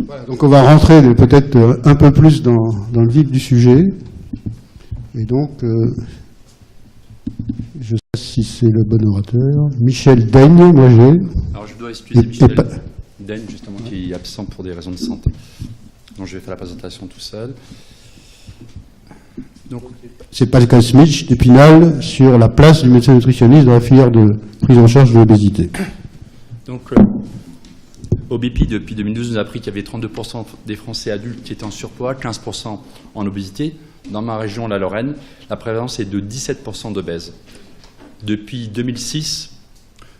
Voilà, donc on va rentrer peut-être un peu plus dans le vif du sujet. Et donc, je sais pas si c'est le bon orateur. Michel Daigne, moi j'ai. Alors je dois excuser Michel Daigne, justement, qui est absent pour des raisons de santé. Donc je vais faire la présentation tout seul. Donc, c'est Pascal Smith d'Épinal sur la place du médecin nutritionniste dans la filière de prise en charge de l'obésité. Donc, OBEPI, depuis 2012, nous a appris qu'il y avait 32% des Français adultes qui étaient en surpoids, 15% en obésité. Dans ma région, la Lorraine, la prévalence est de 17% d'obèses. Depuis 2006,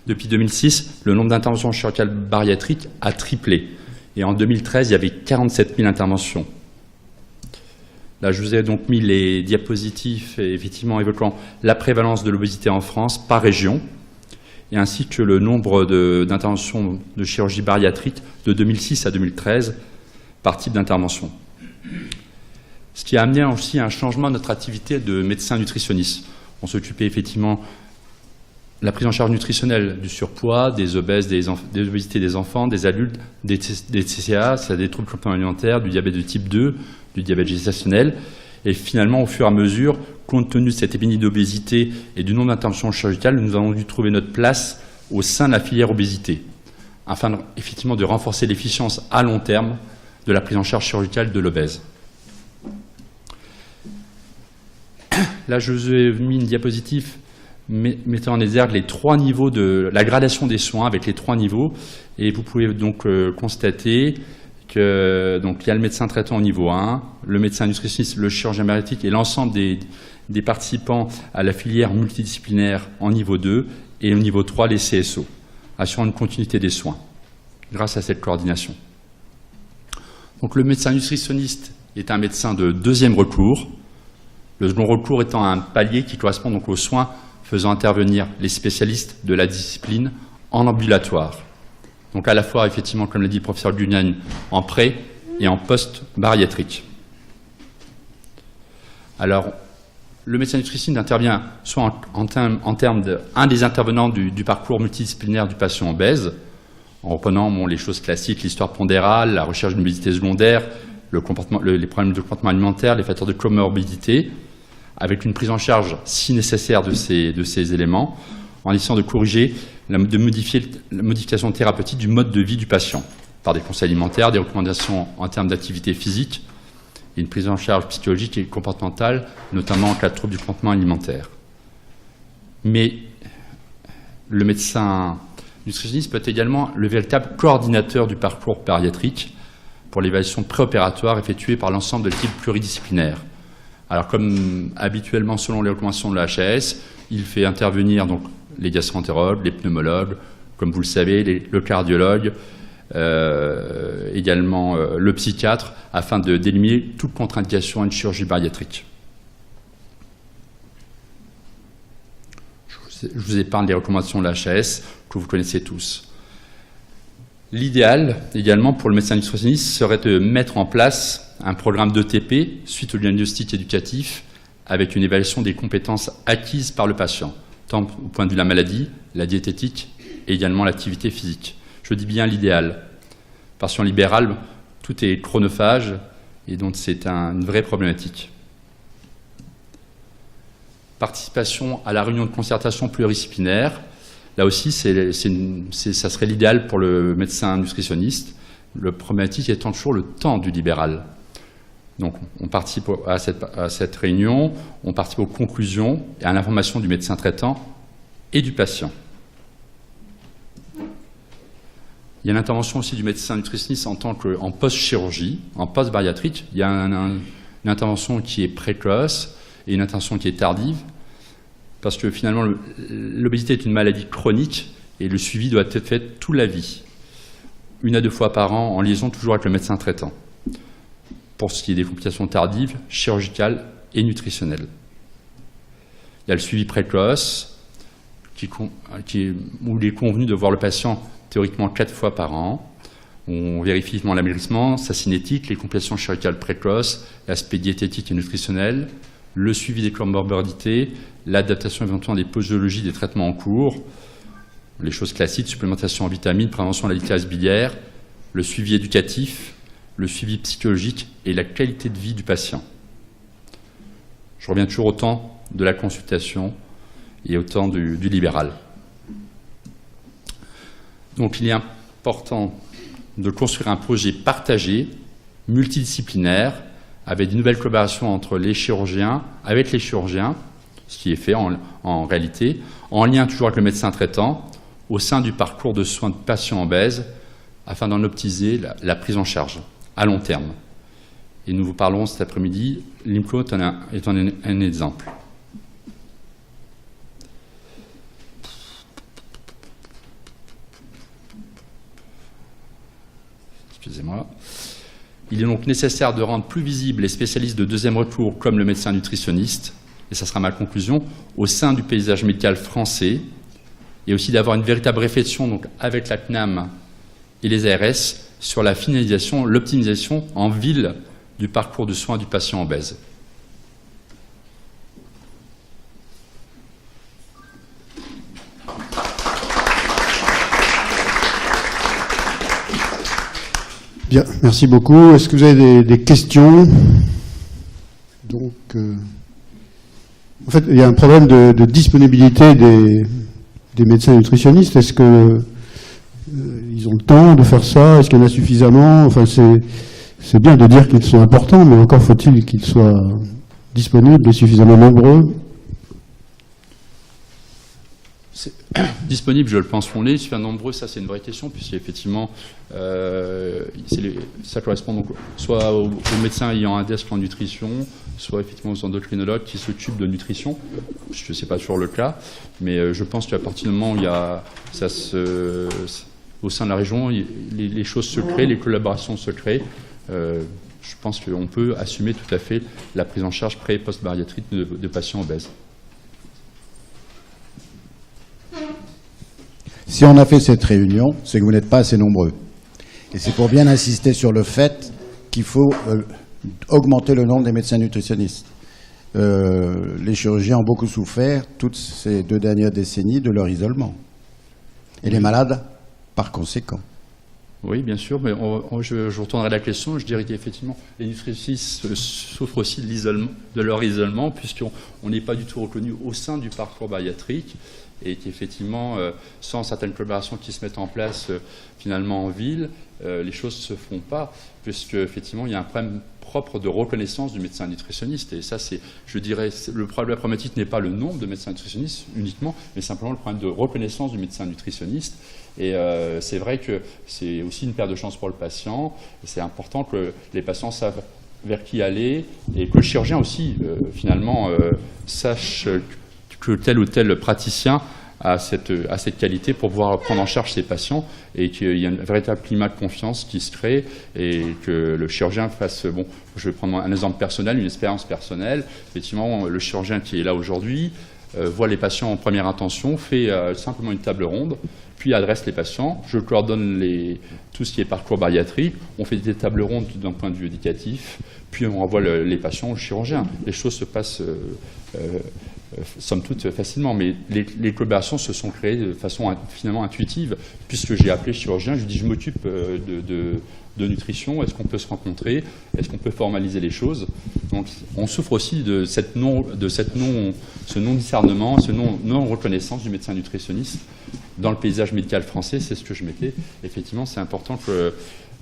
le nombre d'interventions chirurgicales bariatriques a triplé. Et en 2013, il y avait 47 000 interventions. Là, je vous ai donc mis les diapositives effectivement évoquant la prévalence de l'obésité en France par région, et ainsi que le nombre d'interventions de chirurgie bariatrique de 2006 à 2013 par type d'intervention. Ce qui a amené aussi un changement de notre activité de médecin nutritionniste. On s'occupait effectivement de la prise en charge nutritionnelle du surpoids, des obèses, des obésités des enfants, des adultes, des TCA, c'est-à-dire des troubles du comportement alimentaire, du diabète de type 2, du diabète gestationnel. Et finalement, au fur et à mesure, compte tenu de cette épidémie d'obésité et du nombre d'interventions chirurgicales, nous avons dû trouver notre place au sein de la filière obésité, afin effectivement de renforcer l'efficience à long terme de la prise en charge chirurgicale de l'obèse. Là, je vous ai mis une diapositive mettant en exergue les 3 niveaux de la gradation des soins avec les 3 niveaux. Et vous pouvez donc constater qu'il y a le médecin traitant au niveau 1, le médecin nutritionniste, le chirurgien bariatrique et l'ensemble des participants à la filière multidisciplinaire en niveau 2 et au niveau 3, les CSO, assurant une continuité des soins grâce à cette coordination. Donc le médecin nutritionniste est un médecin de 2e recours, le second recours étant un palier qui correspond donc aux soins faisant intervenir les spécialistes de la discipline en ambulatoire. Donc à la fois, effectivement, comme l'a dit le professeur Gugnagne, en pré- et en post-bariatrique. Alors, le médecin nutritionniste intervient soit en termes d'un des intervenants du parcours multidisciplinaire du patient obèse, en reprenant les choses classiques, l'histoire pondérale, la recherche d'une obésité secondaire, les problèmes de comportement alimentaire, les facteurs de comorbidité, avec une prise en charge, si nécessaire, de ces éléments, en essayant de corriger, de modifier la modification thérapeutique du mode de vie du patient, par des conseils alimentaires, des recommandations en termes d'activité physique, et une prise en charge psychologique et comportementale, notamment en cas de troubles du comportement alimentaire. Mais le médecin nutritionniste peut être également le véritable coordinateur du parcours bariatrique pour l'évaluation préopératoire effectuée par l'ensemble de l'équipe pluridisciplinaire. Alors, comme habituellement, selon les recommandations de la HAS, il fait intervenir donc les gastroentérologues, les pneumologues, comme vous le savez, le cardiologue, également le psychiatre, afin d'éliminer toute contre-indication à une chirurgie bariatrique. Je vous épargne les recommandations de la HAS que vous connaissez tous. L'idéal, également, pour le médecin nutritionniste, serait de mettre en place un programme d'ETP suite au diagnostic éducatif avec une évaluation des compétences acquises par le patient, tant au point de vue de la maladie, la diététique et également l'activité physique. Je dis bien l'idéal. Patient libéral, tout est chronophage et donc c'est une vraie problématique. Participation à la réunion de concertation pluridisciplinaire. Là aussi, ça serait l'idéal pour le médecin nutritionniste. Le problématique étant toujours le temps du libéral. Donc, on participe à cette réunion, on participe aux conclusions et à l'information du médecin traitant et du patient. Il y a l'intervention aussi du médecin nutritionniste en post-chirurgie, en post-bariatrique. Il y a une intervention qui est précoce et une intervention qui est tardive, parce que finalement, l'obésité est une maladie chronique et le suivi doit être fait toute la vie, 1 à 2 fois par an, en liaison toujours avec le médecin traitant, pour ce qui est des complications tardives, chirurgicales et nutritionnelles. Il y a le suivi précoce, où il est convenu de voir le patient théoriquement 4 fois par an. On vérifie vivement l'amaigrissement, sa cinétique, les complications chirurgicales précoces, l'aspect diététique et nutritionnel, le suivi des comorbidités, l'adaptation éventuellement des posologies des traitements en cours, les choses classiques, supplémentation en vitamines, prévention de la littérase biliaire, le suivi éducatif, le suivi psychologique et la qualité de vie du patient. Je reviens toujours au temps de la consultation et au temps du libéral. Donc il est important de construire un projet partagé, multidisciplinaire, avec de nouvelles collaborations entre les chirurgiens, avec les chirurgiens, ce qui est fait en réalité, en lien toujours avec le médecin traitant, au sein du parcours de soins de patients obèses, afin d'en optimiser la prise en charge à long terme. Et nous vous parlerons cet après-midi, l'IMCLO est un exemple. Excusez-moi. Il est donc nécessaire de rendre plus visibles les spécialistes de deuxième recours, comme le médecin nutritionniste, et ça sera ma conclusion, au sein du paysage médical français, et aussi d'avoir une véritable réflexion donc, avec la CNAM et les ARS sur la finalisation, l'optimisation en ville du parcours de soins du patient obèse. Bien, merci beaucoup. Est-ce que vous avez des questions? Donc, en fait, il y a un problème de disponibilité des médecins nutritionnistes. Est-ce que ils ont le temps de faire ça? Est-ce qu'il y en a suffisamment? Enfin, c'est bien de dire qu'ils sont importants, mais encore faut-il qu'ils soient disponibles et suffisamment nombreux. Disponible, je le pense qu'on l'est. Suffisamment nombreux, ça c'est une vraie question, puisqu'effectivement, ça correspond donc soit aux médecins ayant un desk en nutrition, soit effectivement aux endocrinologues qui s'occupent de nutrition. Je ne sais pas toujours le cas, mais je pense qu'à partir du moment où il y a au sein de la région, les choses se créent, les collaborations se créent. Je pense qu'on peut assumer tout à fait la prise en charge pré- et post-bariatrique de patients obèses. Si on a fait cette réunion, c'est que vous n'êtes pas assez nombreux. Et c'est pour bien insister sur le fait qu'il faut augmenter le nombre des médecins nutritionnistes. Les chirurgiens ont beaucoup souffert toutes ces 2 dernières décennies de leur isolement. Et les malades, par conséquent. Oui, bien sûr, mais je retournerai à la question. Je dirais qu'effectivement, les nutritionnistes souffrent aussi de leur isolement, puisqu'on n'est pas du tout reconnu au sein du parcours bariatrique, et qu'effectivement, sans certaines collaborations qui se mettent en place finalement en ville, les choses ne se font pas, puisqu'effectivement, il y a un problème propre de reconnaissance du médecin nutritionniste. Et ça, je dirais, la problématique n'est pas le nombre de médecins nutritionnistes uniquement, mais simplement le problème de reconnaissance du médecin nutritionniste. Et c'est vrai que c'est aussi une perte de chance pour le patient. C'est important que les patients savent vers qui aller et que le chirurgien aussi, finalement, sache que tel ou tel praticien a cette qualité pour pouvoir prendre en charge ses patients et qu'il y a un véritable climat de confiance qui se crée et que le chirurgien fasse, bon, je vais prendre un exemple personnel, une expérience personnelle. Effectivement, le chirurgien qui est là aujourd'hui voit les patients en première intention, fait simplement une table ronde, puis adresse les patients. Je coordonne tout ce qui est parcours bariatrique. On fait des tables rondes d'un point de vue éducatif, puis on envoie les patients au chirurgien. Les choses se passent somme toute facilement, mais les collaborations se sont créées de façon finalement intuitive, puisque j'ai appelé le chirurgien, je lui ai dit je m'occupe de nutrition, est-ce qu'on peut se rencontrer, est-ce qu'on peut formaliser les choses? Donc on souffre aussi de ce non-discernement, ce non-reconnaissance du médecin nutritionniste dans le paysage médical français. C'est ce que je mettais. Effectivement, c'est important que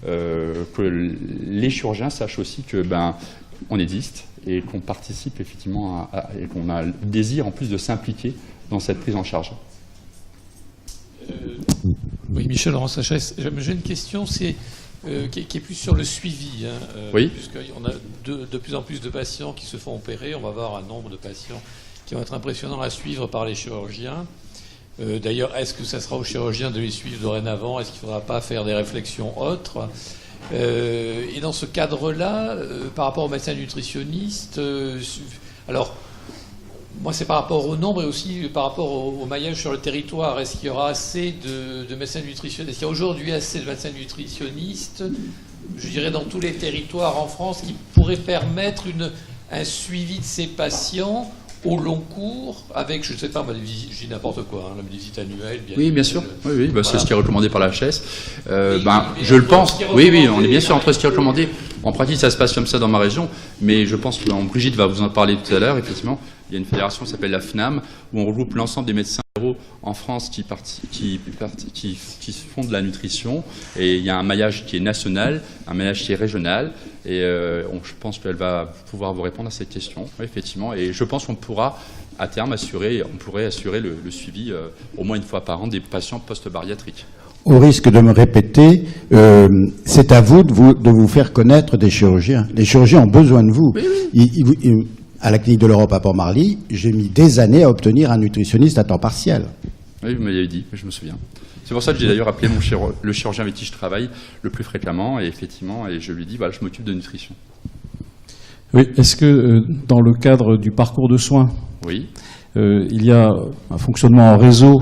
les chirurgiens sachent aussi que on existe et qu'on participe effectivement et qu'on a le désir en plus de s'impliquer dans cette prise en charge. Oui, Michel Laurent-Sachès, j'ai une question qui est plus sur le suivi. Oui. Puisqu'on a de plus en plus de patients qui se font opérer, on va avoir un nombre de patients qui vont être impressionnants à suivre par les chirurgiens. D'ailleurs, est-ce que ça sera aux chirurgiens de les suivre dorénavant? Est-ce qu'il ne faudra pas faire des réflexions autres? Et dans ce cadre-là, par rapport aux médecins nutritionnistes, alors, moi c'est par rapport au nombre et aussi par rapport au maillage sur le territoire. Est-ce qu'il y aura assez de médecins nutritionnistes? Est-ce qu'il y a aujourd'hui assez de médecins nutritionnistes, je dirais dans tous les territoires en France, qui pourraient permettre un suivi de ces patients? au long cours, avec, je ne sais pas, je dis n'importe quoi, hein, des visites annuelles. Bien sûr. Oui, voilà. C'est ce qui est recommandé par la HAS. Mais Je le pense. Oui, on est bien sûr avec, entre ce qui est recommandé. En pratique, ça se passe comme ça dans ma région, mais je pense que Brigitte va vous en parler tout à l'heure. Effectivement, il y a une fédération qui s'appelle la FNAM, où on regroupe l'ensemble des médecins en France qui font de la nutrition, et il y a un maillage qui est national, un maillage qui est régional, et je pense qu'elle va pouvoir vous répondre à cette question, oui, effectivement, et je pense qu'on pourra à terme assurer le suivi au moins une fois par an des patients post-bariatriques. Au risque de me répéter, c'est à vous de vous faire connaître des chirurgiens. Les chirurgiens ont besoin de vous. Oui. À la clinique de l'Europe à Port-Marly, j'ai mis des années à obtenir un nutritionniste à temps partiel. Oui, vous m'avez dit, je me souviens. C'est pour ça que j'ai d'ailleurs appelé le chirurgien avec qui je travaille le plus fréquemment, et effectivement, je lui ai dit, voilà, je m'occupe de nutrition. Oui, est-ce que dans le cadre du parcours de soins, oui. Il y a un fonctionnement en réseau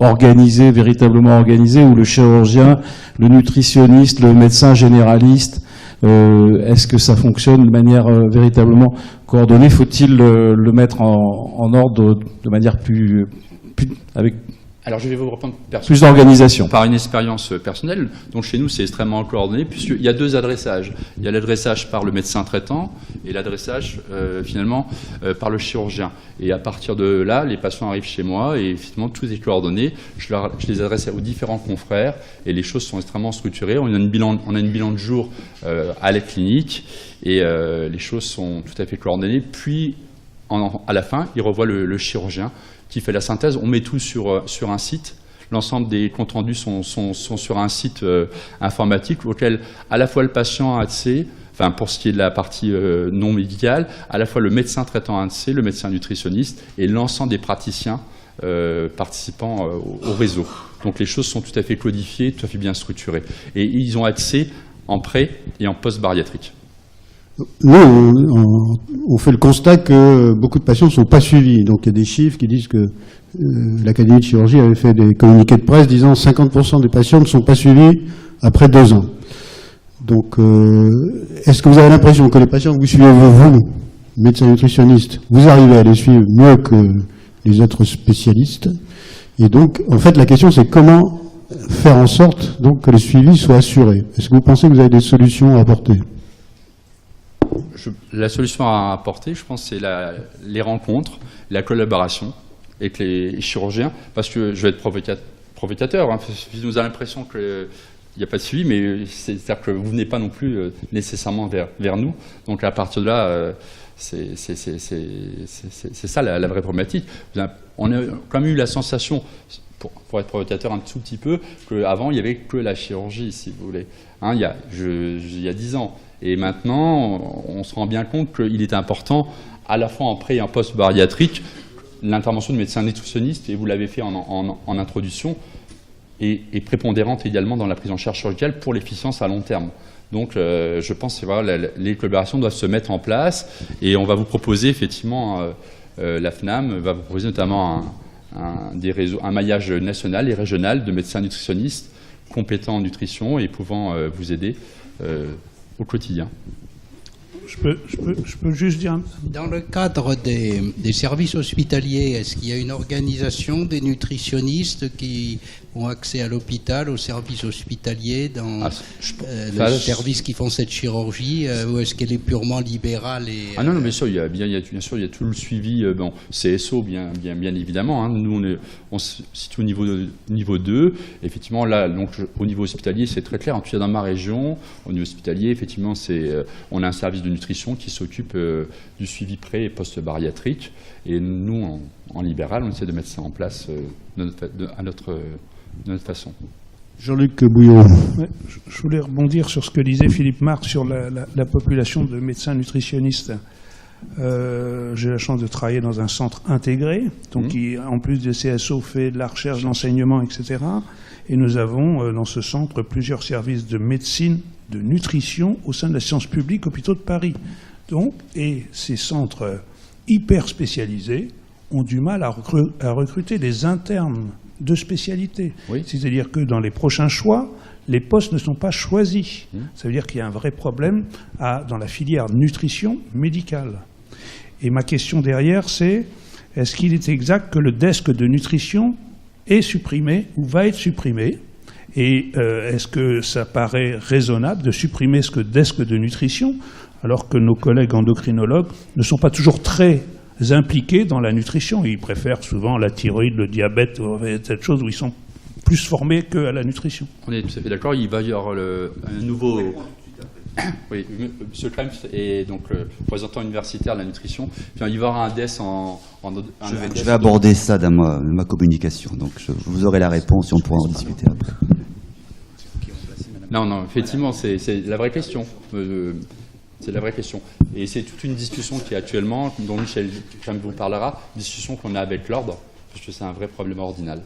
organisé, véritablement organisé, où le chirurgien, le nutritionniste, le médecin généraliste, est-ce que ça fonctionne de manière véritablement coordonnée? Faut-il le mettre en ordre de manière avec Alors je vais vous répondre plus d'organisation? Par une expérience personnelle. Donc chez nous, c'est extrêmement coordonné, puisqu'il y a deux adressages. Il y a l'adressage par le médecin traitant et l'adressage finalement par le chirurgien. Et à partir de là, les patients arrivent chez moi et effectivement tout est coordonné. Je les adresse aux différents confrères et les choses sont extrêmement structurées. On a une bilan de jour à la clinique et les choses sont tout à fait coordonnées. Puis à la fin, il revoit le chirurgien qui fait la synthèse. On met tout sur un site. L'ensemble des comptes rendus sont sur un site informatique auquel à la fois le patient a accès, enfin pour ce qui est de la partie non médicale, à la fois le médecin traitant a accès, le médecin nutritionniste et l'ensemble des praticiens participants au réseau. Donc les choses sont tout à fait codifiées, tout à fait bien structurées. Et ils ont accès en pré et en post-bariatrique. Nous, on fait le constat que beaucoup de patients ne sont pas suivis. Donc il y a des chiffres qui disent que l'Académie de chirurgie avait fait des communiqués de presse disant 50% des patients ne sont pas suivis après 2 ans. Donc est-ce que vous avez l'impression que les patients que vous suivez, vous, médecins nutritionnistes, vous arrivez à les suivre mieux que les autres spécialistes? Et donc, en fait, la question c'est comment faire en sorte donc, que le suivi soit assuré. Est-ce que vous pensez que vous avez des solutions à apporter? La solution à apporter, je pense, c'est les rencontres, la collaboration avec les chirurgiens, parce que je vais être provocateur. Hein, si vous avez l'impression qu'il n'y a pas de suivi, mais c'est-à-dire que vous venez pas non plus nécessairement vers nous. Donc à partir de là, c'est ça la vraie problématique. On a quand même eu la sensation, pour être provocateur un tout petit peu, qu'avant il n'y avait que la chirurgie, si vous voulez. Hein, il y a 10 ans. Et maintenant, on se rend bien compte qu'il est important, à la fois en pré et en post-bariatrique, l'intervention de médecins nutritionnistes, et vous l'avez fait en introduction, est prépondérante également dans la prise en charge chirurgicale pour l'efficience à long terme. Donc je pense que voilà, les collaborations doivent se mettre en place, et on va vous proposer effectivement, la FNAM va vous proposer notamment un maillage national et régional de médecins nutritionnistes compétents en nutrition et pouvant vous aider au quotidien. Je peux juste dire... Dans le cadre des services hospitaliers, est-ce qu'il y a une organisation des nutritionnistes qui ont accès à l'hôpital, aux services hospitaliers, dans les services qui font cette chirurgie, ou est-ce qu'elle est purement libérale et, non, bien sûr, il y a tout le suivi, CSO, bien évidemment. Hein. Nous, on se situe au niveau 2. Effectivement, là, donc, au niveau hospitalier, c'est très clair. En tout cas, dans ma région, au niveau hospitalier, effectivement, on a un service de nutrition qui s'occupe du suivi pré- et post-bariatrique. Et nous, en libéral, on essaie de mettre ça en place à notre façon. Jean-Luc Bouillon. Ouais, je voulais rebondir sur ce que disait Philippe Marx sur la population de médecins nutritionnistes. J'ai la chance de travailler dans un centre intégré, donc qui, en plus de CSO, fait de la recherche, de l'enseignement, etc. Et nous avons dans ce centre plusieurs services de médecine, de nutrition au sein de la science publique Hôpitaux de Paris. Donc, et ces centres hyper spécialisés ont du mal à recruter des internes de spécialité. Oui. C'est-à-dire que dans les prochains choix, les postes ne sont pas choisis. Ça veut dire qu'il y a un vrai problème dans la filière nutrition médicale. Et ma question derrière, c'est est-ce qu'il est exact que le desk de nutrition est supprimé ou va être supprimé? Et est-ce que ça paraît raisonnable de supprimer ce desk de nutrition alors que nos collègues endocrinologues ne sont pas toujours très impliqués dans la nutrition? Ils préfèrent souvent la thyroïde, le diabète, cette chose où ils sont plus formés qu'à la nutrition. On est tout à fait d'accord. Il va y avoir un nouveau... Oui, M. Krempf est donc représentant universitaire de la nutrition. Puis il va y avoir un DES je vais aborder ça dans ma communication. Donc vous aurez la réponse et on pourra en discuter après. Non, effectivement, c'est la vraie question. C'est la vraie question. Et c'est toute une discussion qui est actuellement, dont Michel Krempf vous parlera, discussion qu'on a avec l'ordre, parce que c'est un vrai problème ordinal.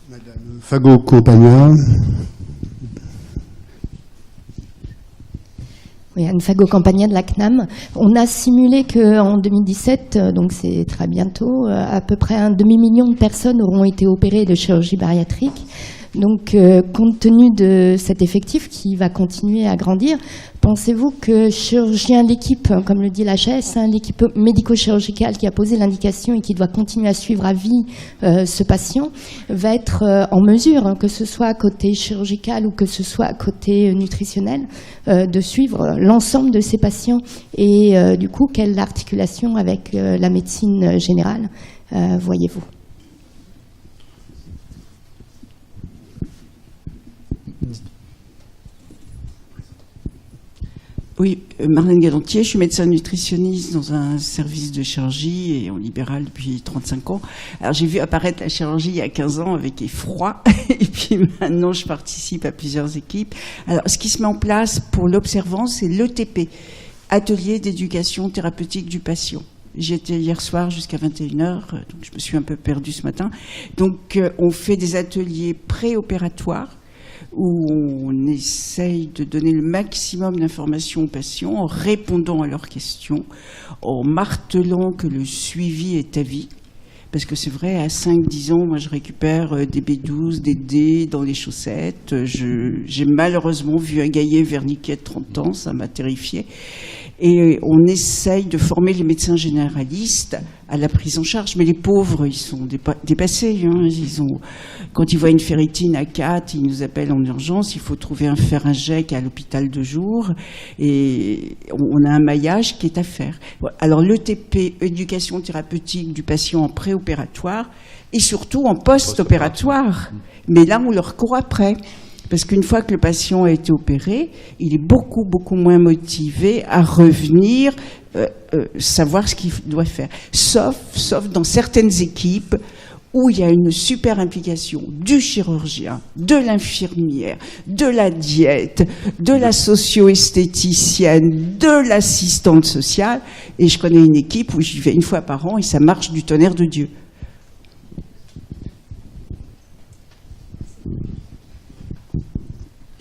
Madame Fago-Campagna. Oui, Anne Fago-Campagna de la CNAM. On a simulé qu'en 2017, donc c'est très bientôt, à peu près 1 demi-million de personnes auront été opérées de chirurgie bariatrique. Donc, compte tenu de cet effectif qui va continuer à grandir, pensez-vous que chirurgien, l'équipe, comme le dit l'HAS, l'équipe médico-chirurgicale qui a posé l'indication et qui doit continuer à suivre à vie ce patient, va être en mesure, que ce soit côté chirurgical ou que ce soit côté nutritionnel, de suivre l'ensemble de ces patients et du coup, quelle articulation avec la médecine générale voyez-vous? Oui, Marlène Gallantier, je suis médecin nutritionniste dans un service de chirurgie et en libéral depuis 35 ans. Alors j'ai vu apparaître la chirurgie il y a 15 ans avec effroi et puis maintenant je participe à plusieurs équipes. Alors ce qui se met en place pour l'observance, c'est l'ETP, Atelier d'éducation thérapeutique du patient. J'y étais hier soir jusqu'à 21h, donc je me suis un peu perdue ce matin. Donc on fait des ateliers préopératoires où on essaye de donner le maximum d'informations aux patients en répondant à leurs questions, en martelant que le suivi est à vie. Parce que c'est vrai, à 5-10 ans, moi je récupère des B12, des D dans les chaussettes. J'ai malheureusement vu un gaillet verniquet de 30 ans, ça m'a terrifié. Et on essaye de former les médecins généralistes à la prise en charge. Mais les pauvres, ils sont dépassés. Hein. Quand ils voient une ferritine à 4, ils nous appellent en urgence. Il faut trouver un pharyngèque à l'hôpital de jour. Et on a un maillage qui est à faire. Alors l'ETP, éducation thérapeutique du patient en préopératoire et surtout en post-opératoire. Mais là, on leur court après. Parce qu'une fois que le patient a été opéré, il est beaucoup, beaucoup moins motivé à revenir, savoir ce qu'il doit faire. Sauf dans certaines équipes où il y a une super implication du chirurgien, de l'infirmière, de la diète, de la socio-esthéticienne, de l'assistante sociale. Et je connais une équipe où j'y vais 1 fois par an et ça marche du tonnerre de Dieu.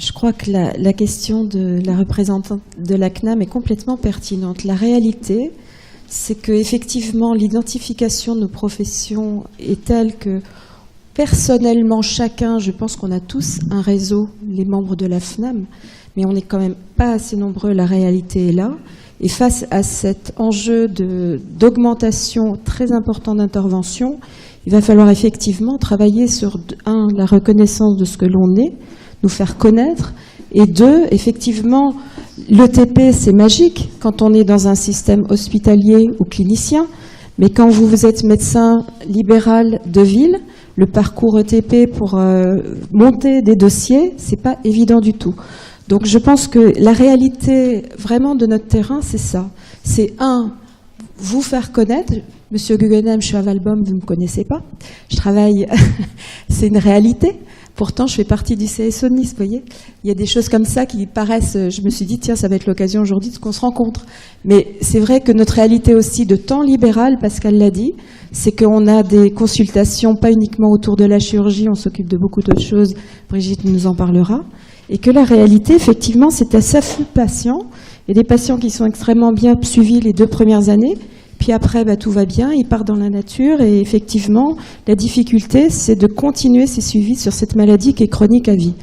Je crois que la question de la représentante de la CNAM est complètement pertinente. La réalité, c'est qu'effectivement, l'identification de nos professions est telle que, personnellement, chacun, je pense qu'on a tous un réseau, les membres de la FNAM, mais on n'est quand même pas assez nombreux, la réalité est là. Et face à cet enjeu d'augmentation très important d'intervention, il va falloir effectivement travailler sur, la reconnaissance de ce que l'on est, nous faire connaître, et 2, effectivement, l'ETP, c'est magique quand on est dans un système hospitalier ou clinicien, mais quand vous êtes médecin libéral de ville, le parcours ETP pour monter des dossiers, c'est pas évident du tout. Donc je pense que la réalité vraiment de notre terrain, c'est ça. C'est vous faire connaître. Monsieur Guggenheim, je suis à Valbonne, vous ne me connaissez pas. Je travaille, c'est une réalité. Pourtant, je fais partie du CSO de Nice, vous voyez. Il y a des choses comme ça qui paraissent... Je me suis dit, tiens, ça va être l'occasion aujourd'hui de qu'on se rencontre. Mais c'est vrai que notre réalité aussi de temps libéral, Pascal l'a dit, c'est qu'on a des consultations, pas uniquement autour de la chirurgie, on s'occupe de beaucoup d'autres choses, Brigitte nous en parlera, et que la réalité, effectivement, c'est assez afflux de patients, et des patients qui sont extrêmement bien suivis les 2 premières années, puis après, tout va bien, ils partent dans la nature, et effectivement, la difficulté, c'est de continuer ces suivis sur cette maladie qui est chronique à vie.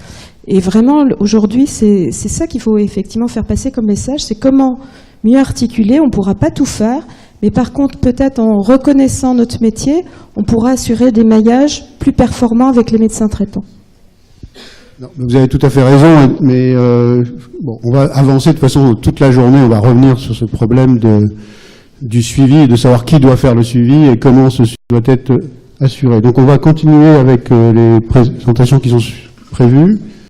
Et vraiment, aujourd'hui, c'est ça qu'il faut effectivement faire passer comme message, c'est comment mieux articulé. On ne pourra pas tout faire, mais par contre, peut-être en reconnaissant notre métier, on pourra assurer des maillages plus performants avec les médecins traitants. Non, vous avez tout à fait raison, mais bon, on va avancer de toute façon toute la journée. On va revenir sur ce problème du suivi et de savoir qui doit faire le suivi et comment ce suivi doit être assuré. Donc on va continuer avec les présentations qui sont prévues.